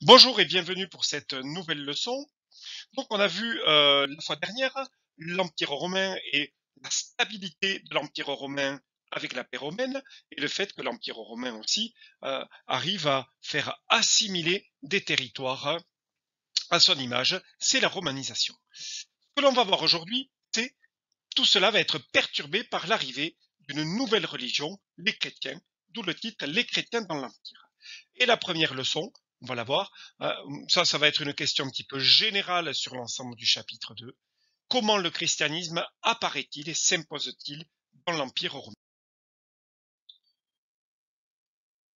Bonjour et bienvenue pour cette nouvelle leçon. Donc on a vu la fois dernière l'Empire romain et la stabilité de l'Empire romain avec la paix romaine et le fait que l'Empire romain aussi arrive à faire assimiler des territoires à son image, c'est la romanisation. Ce que l'on va voir aujourd'hui, c'est tout cela va être perturbé par l'arrivée d'une nouvelle religion, les chrétiens, d'où le titre Les chrétiens dans l'Empire. Et la première leçon, on va la voir, ça va être une question un petit peu générale sur l'ensemble du chapitre 2. Comment le christianisme apparaît-il et s'impose-t-il dans l'Empire romain?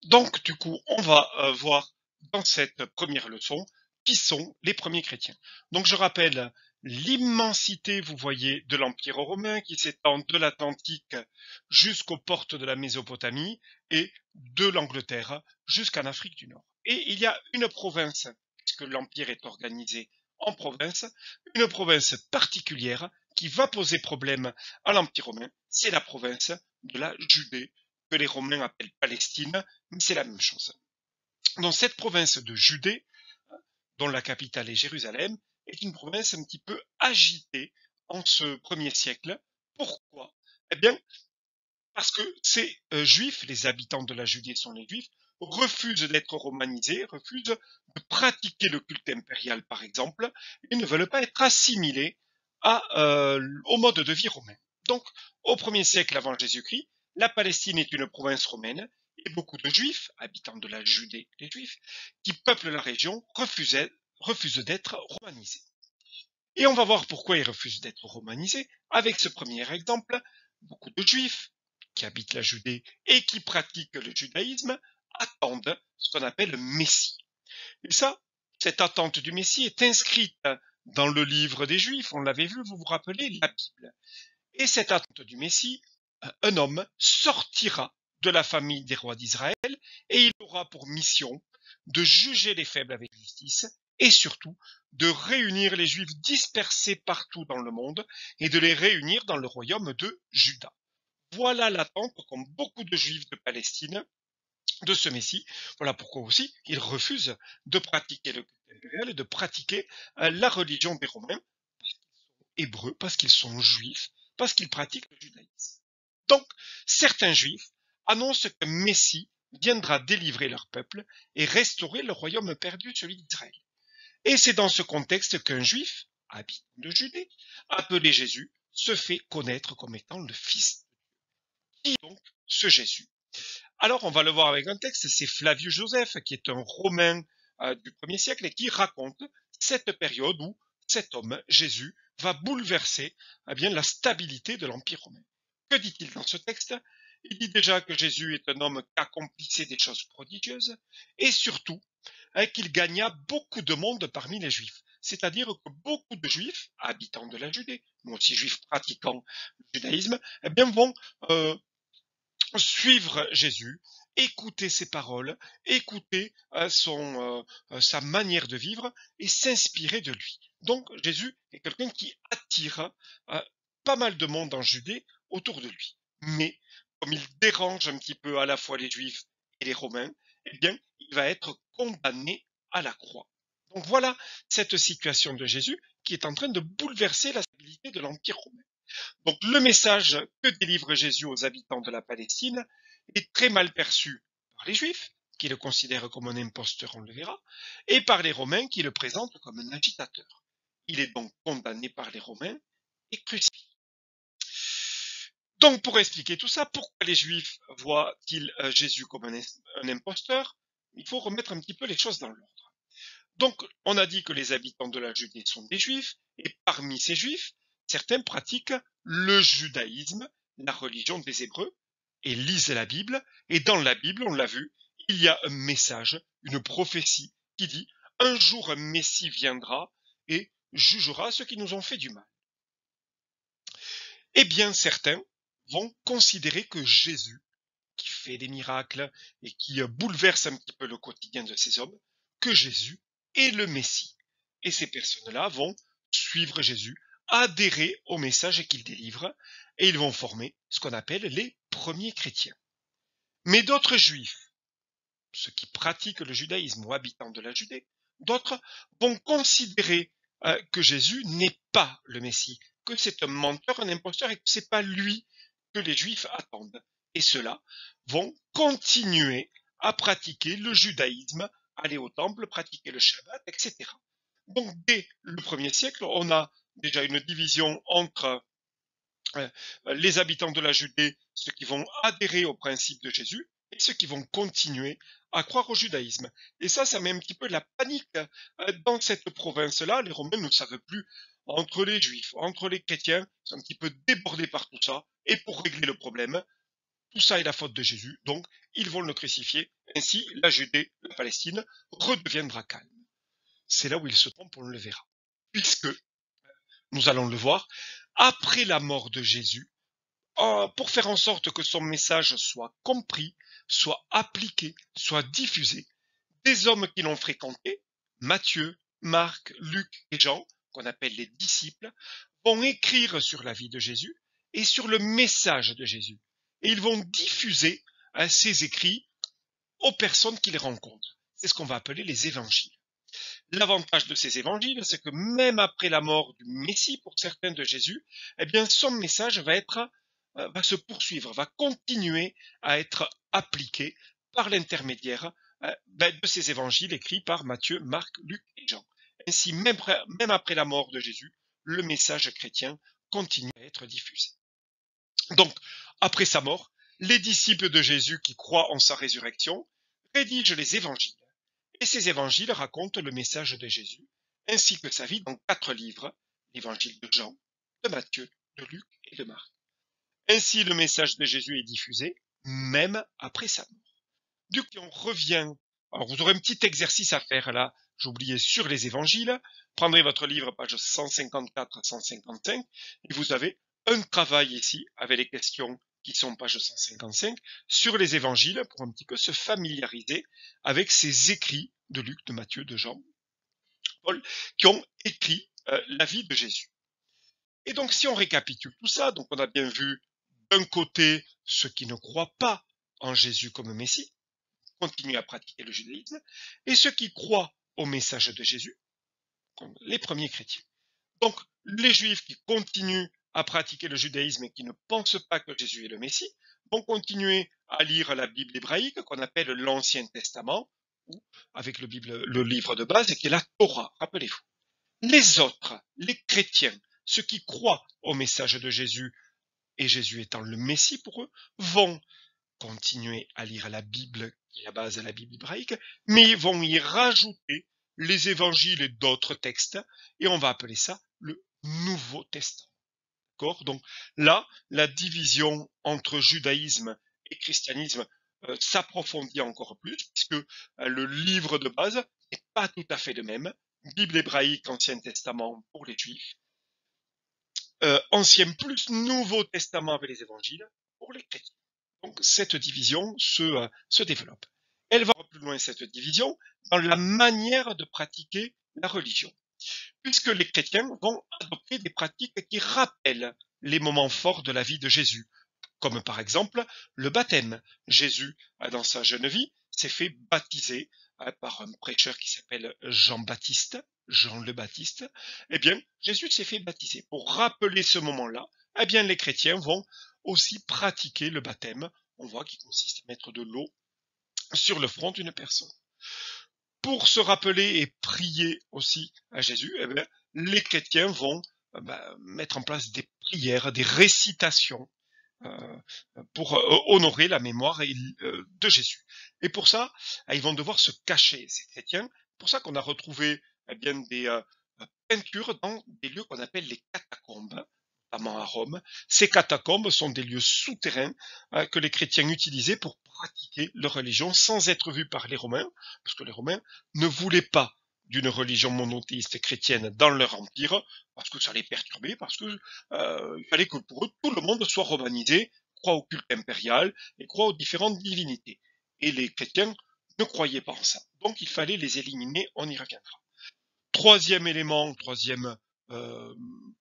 Donc, du coup, on va voir dans cette première leçon qui sont les premiers chrétiens. Donc, je rappelle l'immensité, vous voyez, de l'Empire romain qui s'étend de l'Atlantique jusqu'aux portes de la Mésopotamie et de l'Angleterre jusqu'en Afrique du Nord. Et il y a une province, puisque l'Empire est organisé en provinces, une province particulière qui va poser problème à l'Empire romain, c'est la province de la Judée, que les Romains appellent Palestine, mais c'est la même chose. Dans cette province de Judée, dont la capitale est Jérusalem, est une province un petit peu agitée en ce premier siècle. Pourquoi? Eh bien, parce que ces juifs, les habitants de la Judée sont les juifs, refusent d'être romanisés, refusent de pratiquer le culte impérial par exemple, et ne veulent pas être assimilés au mode de vie romain. Donc, au 1er siècle avant Jésus-Christ, la Palestine est une province romaine, et beaucoup de juifs, habitants de la Judée, les juifs, qui peuplent la région, refusent d'être romanisés. Et on va voir pourquoi ils refusent d'être romanisés avec ce premier exemple. Beaucoup de juifs qui habitent la Judée et qui pratiquent le judaïsme attendent ce qu'on appelle le Messie. Et ça, cette attente du Messie est inscrite dans le livre des Juifs, on l'avait vu, vous vous rappelez, la Bible. Et cette attente du Messie, un homme sortira de la famille des rois d'Israël et il aura pour mission de juger les faibles avec justice et surtout de réunir les Juifs dispersés partout dans le monde et de les réunir dans le royaume de Juda. Voilà l'attente qu'ont beaucoup de Juifs de Palestine de ce Messie. Voilà pourquoi aussi ils refusent de pratiquer le culte impérial et de pratiquer la religion des Romains, hébreux, parce qu'ils sont juifs, parce qu'ils pratiquent le judaïsme. Donc, certains juifs annoncent qu'un Messie viendra délivrer leur peuple et restaurer le royaume perdu, celui d'Israël. Et c'est dans ce contexte qu'un juif, habitant de Judée, appelé Jésus, se fait connaître comme étant le Fils. Qui est donc ce Jésus? Alors, on va le voir avec un texte, c'est Flavius Joseph, qui est un Romain du 1er siècle et qui raconte cette période où cet homme, Jésus, va bouleverser bien, la stabilité de l'Empire romain. Que dit-il dans ce texte? Il dit déjà que Jésus est un homme qui accomplissait des choses prodigieuses et surtout qu'il gagna beaucoup de monde parmi les Juifs. C'est-à-dire que beaucoup de Juifs, habitants de la Judée, mais aussi Juifs pratiquant le judaïsme, eh bien, vont suivre Jésus, écouter ses paroles, écouter sa manière de vivre et s'inspirer de lui. Donc Jésus est quelqu'un qui attire pas mal de monde en Judée autour de lui. Mais comme il dérange un petit peu à la fois les Juifs et les Romains, eh bien, il va être condamné à la croix. Donc voilà cette situation de Jésus qui est en train de bouleverser la stabilité de l'Empire romain. Donc le message que délivre Jésus aux habitants de la Palestine est très mal perçu par les Juifs, qui le considèrent comme un imposteur, on le verra, et par les Romains qui le présentent comme un agitateur. Il est donc condamné par les Romains et crucifié. Donc pour expliquer tout ça, pourquoi les Juifs voient-ils Jésus comme un imposteur? Il faut remettre un petit peu les choses dans l'ordre. Donc, on a dit que les habitants de la Judée sont des juifs, et parmi ces juifs, certains pratiquent le judaïsme, la religion des Hébreux, et lisent la Bible, et dans la Bible, on l'a vu, il y a un message, une prophétie qui dit un jour un Messie viendra et jugera ceux qui nous ont fait du mal. Eh bien, certains vont considérer que Jésus, qui fait des miracles et qui bouleverse un petit peu le quotidien de ces hommes, que Jésus est le Messie. Et ces personnes-là vont suivre Jésus, adhérer au message qu'il délivre, et ils vont former ce qu'on appelle les premiers chrétiens. Mais d'autres juifs, ceux qui pratiquent le judaïsme ou habitants de la Judée. D'autres vont considérer que Jésus n'est pas le Messie, que c'est un menteur, un imposteur et que c'est pas lui que les Juifs attendent. Et ceux-là vont continuer à pratiquer le judaïsme, aller au temple, pratiquer le Shabbat, etc. Donc dès le 1er siècle, on a déjà une division entre les habitants de la Judée, ceux qui vont adhérer au principe de Jésus, et ceux qui vont continuer à croire au judaïsme. Et ça met un petit peu la panique dans cette province-là. Les Romains ne savent plus entre les Juifs, entre les chrétiens, ils sont un petit peu débordés par tout ça. Et pour régler le problème, tout ça est la faute de Jésus, donc ils vont le crucifier. Ainsi, la Judée, la Palestine, redeviendra calme. C'est là où ils se trompent, on le verra. Puisque, nous allons le voir, après la mort de Jésus, pour faire en sorte que son message soit compris, soit appliqué, soit diffusé, des hommes qui l'ont fréquenté, Matthieu, Marc, Luc et Jean, qu'on appelle les disciples, vont écrire sur la vie de Jésus et sur le message de Jésus. Et ils vont diffuser ces écrits aux personnes qui les rencontrent. C'est ce qu'on va appeler les évangiles. L'avantage de ces évangiles, c'est que même après la mort du Messie, pour certains de Jésus, eh bien, son message va se poursuivre, va continuer à être appliqué par l'intermédiaire de ces évangiles écrits par Matthieu, Marc, Luc et Jean. Ainsi, même après la mort de Jésus, le message chrétien continue à être diffusé. Donc, après sa mort, les disciples de Jésus qui croient en sa résurrection rédigent les évangiles. Et ces évangiles racontent le message de Jésus, ainsi que sa vie dans 4 livres, l'évangile de Jean, de Matthieu, de Luc et de Marc. Ainsi, le message de Jésus est diffusé, même après sa mort. Du coup, on revient. Alors, vous aurez un petit exercice à faire là, j'ai oublié, sur les évangiles. Prendrez votre livre, page 154 à 155, et vous avez un travail ici, avec les questions qui sont page 155, sur les évangiles, pour un petit peu se familiariser avec ces écrits de Luc, de Matthieu, de Jean, Paul, qui ont écrit la vie de Jésus. Et donc, si on récapitule tout ça, donc on a bien vu d'un côté ceux qui ne croient pas en Jésus comme Messie, continuent à pratiquer le judaïsme, et ceux qui croient au message de Jésus, comme les premiers chrétiens. Donc, les Juifs qui continuent à pratiquer le judaïsme et qui ne pensent pas que Jésus est le Messie, vont continuer à lire la Bible hébraïque, qu'on appelle l'Ancien Testament, ou avec le livre de base, qui est la Torah, rappelez-vous. Les autres, les chrétiens, ceux qui croient au message de Jésus, et Jésus étant le Messie pour eux, vont continuer à lire la Bible, qui est la base de la Bible hébraïque, mais ils vont y rajouter les évangiles et d'autres textes, et on va appeler ça le Nouveau Testament. D'accord ? Donc là, la division entre judaïsme et christianisme s'approfondit encore plus, puisque le livre de base n'est pas tout à fait le même. Bible hébraïque, Ancien Testament pour les Juifs, Ancien plus Nouveau Testament avec les évangiles pour les chrétiens. Donc cette division se développe. Elle va plus loin, cette division, dans la manière de pratiquer la religion, puisque les chrétiens vont adopter des pratiques qui rappellent les moments forts de la vie de Jésus, comme par exemple le baptême. Jésus, dans sa jeune vie, s'est fait baptiser par un prêcheur qui s'appelle Jean-Baptiste, Jean le Baptiste. Eh bien, Jésus s'est fait baptiser. Pour rappeler ce moment-là, eh bien, les chrétiens vont aussi pratiquer le baptême. On voit qu'il consiste à mettre de l'eau sur le front d'une personne. Pour se rappeler et prier aussi à Jésus, eh bien, les chrétiens vont mettre en place des prières, des récitations pour honorer la mémoire de Jésus. Et pour ça, ils vont devoir se cacher, ces chrétiens. C'est pour ça qu'on a retrouvé bien des peintures dans des lieux qu'on appelle les catacombes, notamment à Rome. Ces catacombes sont des lieux souterrains que les chrétiens utilisaient pour pratiquer leur religion sans être vus par les Romains, parce que les Romains ne voulaient pas d'une religion monothéiste chrétienne dans leur empire, parce que ça les perturbait, parce que il fallait que pour eux, tout le monde soit romanisé, croit au culte impérial et croit aux différentes divinités. Et les chrétiens ne croyaient pas en ça. Donc il fallait les éliminer, on y reviendra. Troisième élément, troisième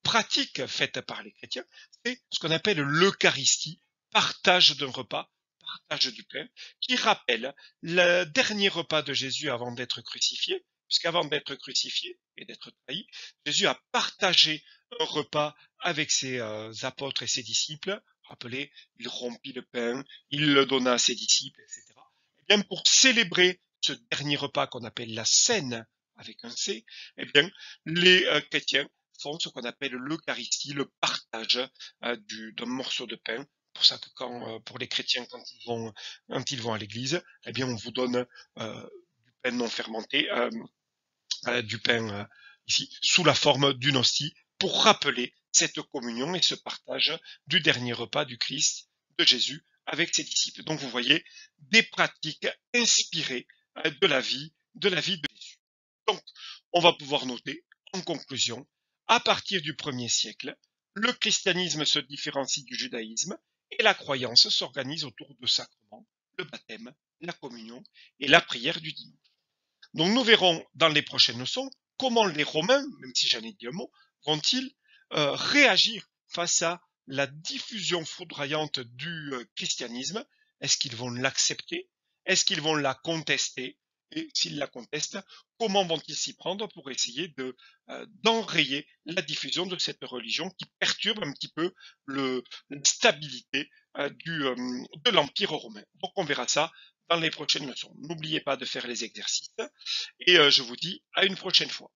pratique faite par les chrétiens, c'est ce qu'on appelle l'Eucharistie, partage d'un repas partage du pain qui rappelle le dernier repas de Jésus avant d'être crucifié, puisqu'avant d'être crucifié et d'être trahi, Jésus a partagé un repas avec ses apôtres et ses disciples. Rappelez, il rompit le pain, il le donna à ses disciples, etc. Et bien pour célébrer ce dernier repas qu'on appelle la scène avec un C, eh bien les chrétiens font ce qu'on appelle l'Eucharistie, le partage d'un morceau de pain. Pour ça que pour les chrétiens, quand ils vont à l'église, eh bien, on vous donne du pain non fermenté, du pain ici, sous la forme d'une hostie, pour rappeler cette communion et ce partage du dernier repas du Christ, de Jésus, avec ses disciples. Donc, vous voyez, des pratiques inspirées de la vie de Jésus. Donc, on va pouvoir noter, en conclusion, à partir du 1er siècle, le christianisme se différencie du judaïsme et la croyance s'organise autour de sacrements, le baptême, la communion et la prière du dimanche. Donc nous verrons dans les prochaines leçons comment les Romains, même si j'en ai dit un mot, vont-ils réagir face à la diffusion foudroyante du christianisme. Est-ce qu'ils vont l'accepter? Est-ce qu'ils vont la contester? Et s'ils la contestent, comment vont-ils s'y prendre pour essayer d'enrayer la diffusion de cette religion qui perturbe un petit peu la stabilité de l'Empire romain? Donc on verra ça dans les prochaines leçons. N'oubliez pas de faire les exercices et je vous dis à une prochaine fois.